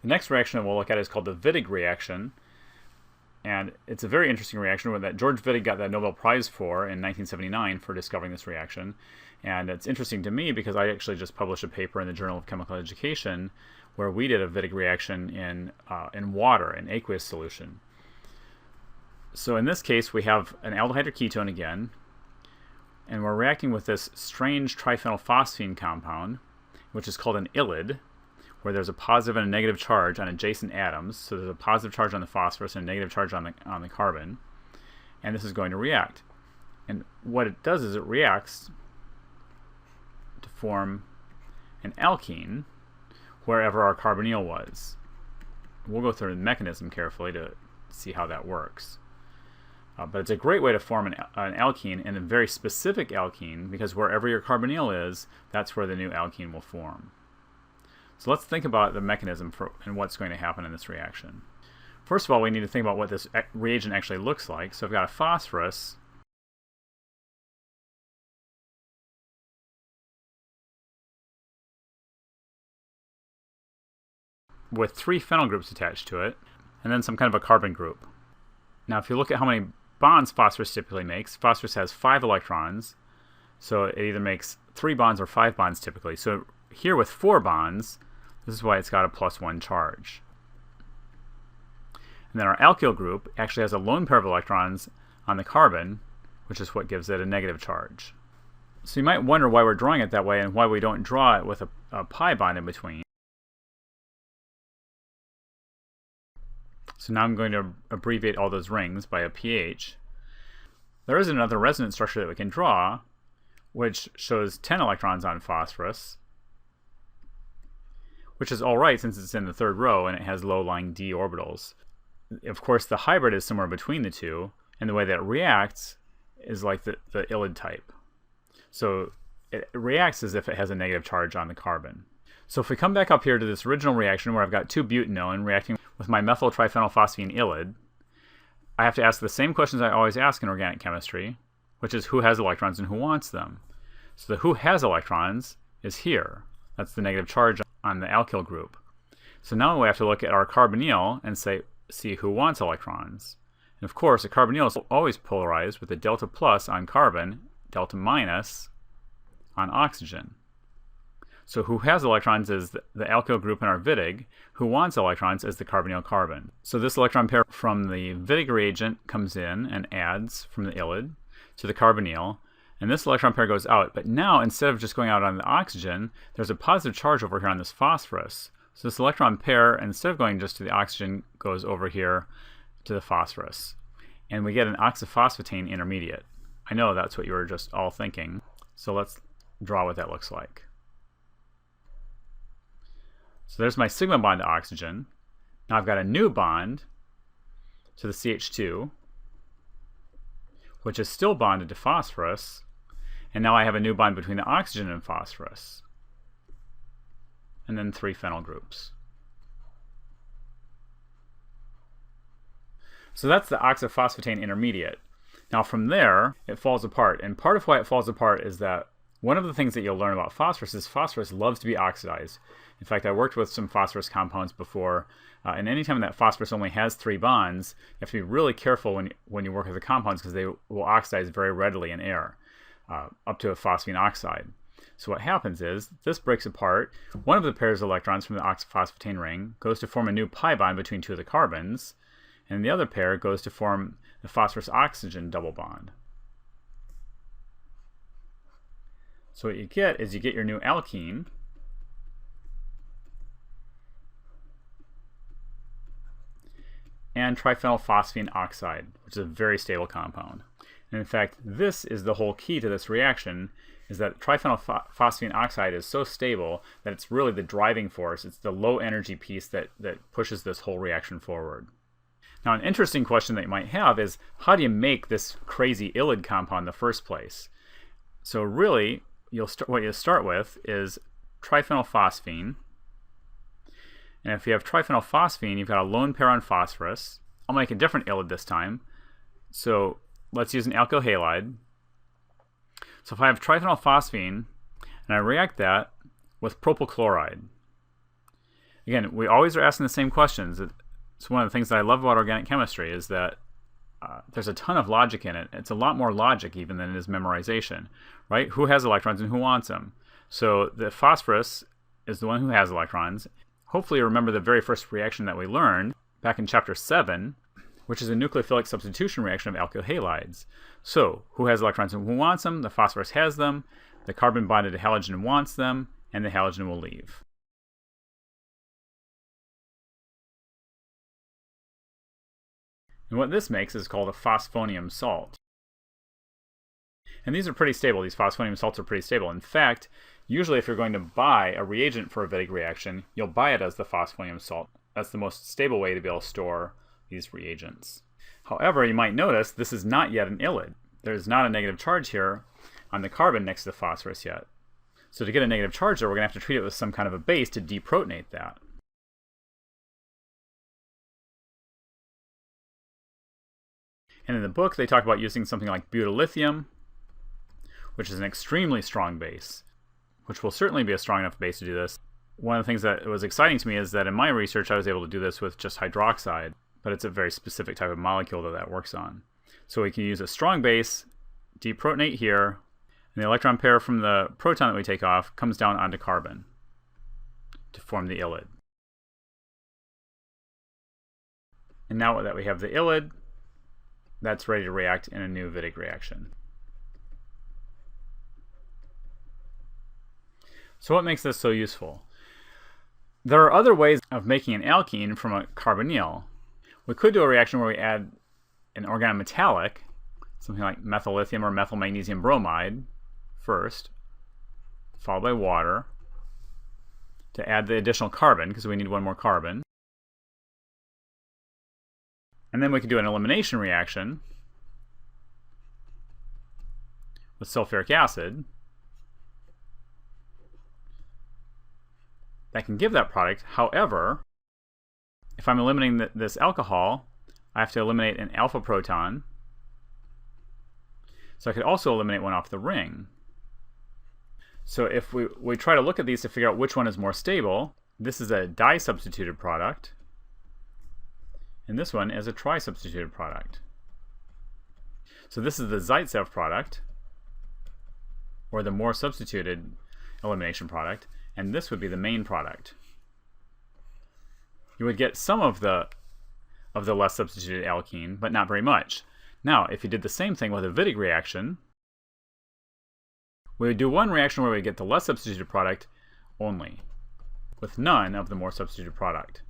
The next reaction that we'll look at is called the Wittig reaction. And it's a very interesting reaction that George Wittig got the Nobel Prize for in 1979 for discovering this reaction. And it's interesting to me because I actually just published a paper in the Journal of Chemical Education where we did a Wittig reaction in water, in aqueous solution. So in this case, we have an aldehyde or ketone again, and we're reacting with this strange triphenylphosphine compound, which is called an ylide, where there's a positive and a negative charge on adjacent atoms. So there's a positive charge on the phosphorus and a negative charge on the carbon. And this is going to react. And what it does is it reacts to form an alkene wherever our carbonyl was. We'll go through the mechanism carefully to see how that works. But it's a great way to form an alkene, and a very specific alkene, because wherever your carbonyl is, that's where the new alkene will form. So let's think about the mechanism and what's going to happen in this reaction. First of all, we need to think about what this reagent actually looks like. So I've got a phosphorus with 3 phenyl groups attached to it, and then some kind of a carbon group. Now if you look at how many bonds phosphorus typically makes, phosphorus has 5 electrons, so it either makes 3 bonds or 5 bonds typically. So here with 4 bonds, this is why it's got a +1 charge. And then our alkyl group actually has a lone pair of electrons on the carbon, which is what gives it a negative charge. So you might wonder why we're drawing it that way and why we don't draw it with a pi bond in between. So now I'm going to abbreviate all those rings by a pH. There is another resonance structure that we can draw, which shows 10 electrons on phosphorus, which is all right since it's in the 3rd row and it has low-lying d orbitals. Of course, the hybrid is somewhere between the two, and the way that it reacts is like the ylide type. So it reacts as if it has a negative charge on the carbon. So if we come back up here to this original reaction where I've got 2-butanone reacting with my methyl triphenylphosphine ylide, I have to ask the same questions I always ask in organic chemistry, which is who has electrons and who wants them. So the who has electrons is here. That's the negative charge on the alkyl group. So now we have to look at our carbonyl and see who wants electrons. And of course, a carbonyl is always polarized with a delta plus on carbon, delta minus on oxygen. So who has electrons is the alkyl group in our Wittig. Who wants electrons is the carbonyl carbon. So this electron pair from the Wittig reagent comes in and adds from the ylide to the carbonyl. And this electron pair goes out. But now, instead of just going out on the oxygen, there's a positive charge over here on this phosphorus. So this electron pair, instead of going just to the oxygen, goes over here to the phosphorus. And we get an oxyphosphate intermediate. I know that's what you were just all thinking. So let's draw what that looks like. So there's my sigma bond to oxygen. Now I've got a new bond to the CH2, which is still bonded to phosphorus. And now I have a new bond between the oxygen and phosphorus. And then 3 phenyl groups. So that's the oxyphosphate intermediate. Now from there, it falls apart. And part of why it falls apart is that one of the things that you'll learn about phosphorus is phosphorus loves to be oxidized. In fact, I worked with some phosphorus compounds before, and anytime that phosphorus only has 3 bonds, you have to be really careful when you work with the compounds because they will oxidize very readily in air, up to a phosphine oxide. So what happens is, this breaks apart. One of the pairs of electrons from the oxyphosphate ring goes to form a new pi bond between 2 of the carbons, and the other pair goes to form the phosphorus-oxygen double bond. So what you get is you get your new alkene, and triphenylphosphine oxide, which is a very stable compound. And in fact, this is the whole key to this reaction, is that triphenylphosphine oxide is so stable that it's really the driving force. It's the low energy piece that pushes this whole reaction forward. Now an interesting question that you might have is, how do you make this crazy ylide compound in the first place? So really, what you'll start with is triphenylphosphine. And if you have triphenylphosphine, you've got a lone pair on phosphorus. I'll make a different ylide this time. So let's use an alkyl halide. So if I have triphenylphosphine and I react that with propyl chloride, Again, we always are asking the same questions. It's one of the things that I love about organic chemistry is that there's a ton of logic in it. It's a lot more logic even than it is memorization, right? Who has electrons and who wants them? So the phosphorus is the one who has electrons. Hopefully you remember the very first reaction that we learned back in chapter 7, which is a nucleophilic substitution reaction of alkyl halides. So who has electrons and who wants them? The phosphorus has them. The carbon bonded to halogen wants them, and the halogen will leave. And what this makes is called a phosphonium salt. And these are pretty stable. These phosphonium salts are pretty stable. In fact, usually if you're going to buy a reagent for a Wittig reaction, you'll buy it as the phosphonium salt. That's the most stable way to be able to store these reagents. However, you might notice this is not yet an ylide. There's not a negative charge here on the carbon next to the phosphorus yet. So to get a negative charge there, we're going to have to treat it with some kind of a base to deprotonate that. And in the book, they talk about using something like butyllithium, which is an extremely strong base, which will certainly be a strong enough base to do this. One of the things that was exciting to me is that in my research, I was able to do this with just hydroxide, but it's a very specific type of molecule that works on. So we can use a strong base, deprotonate here, and the electron pair from the proton that we take off comes down onto carbon to form the ylide. And now that we have the ylide, that's ready to react in a new Wittig reaction. So what makes this so useful? There are other ways of making an alkene from a carbonyl. We could do a reaction where we add an organometallic, something like methyl lithium or methyl magnesium bromide first, followed by water, to add the additional carbon, because we need one more carbon. And then we could do an elimination reaction with sulfuric acid that can give that product. However, if I'm eliminating this alcohol, I have to eliminate an alpha proton. So I could also eliminate one off the ring. So if we try to look at these to figure out which one is more stable, this is a di-substituted product. And this one is a tri-substituted product. So this is the Zaitsev product, or the more substituted elimination product, and this would be the main product. You would get some of the less substituted alkene, but not very much. Now, if you did the same thing with a Wittig reaction, we would do one reaction where we get the less substituted product only, with none of the more substituted product.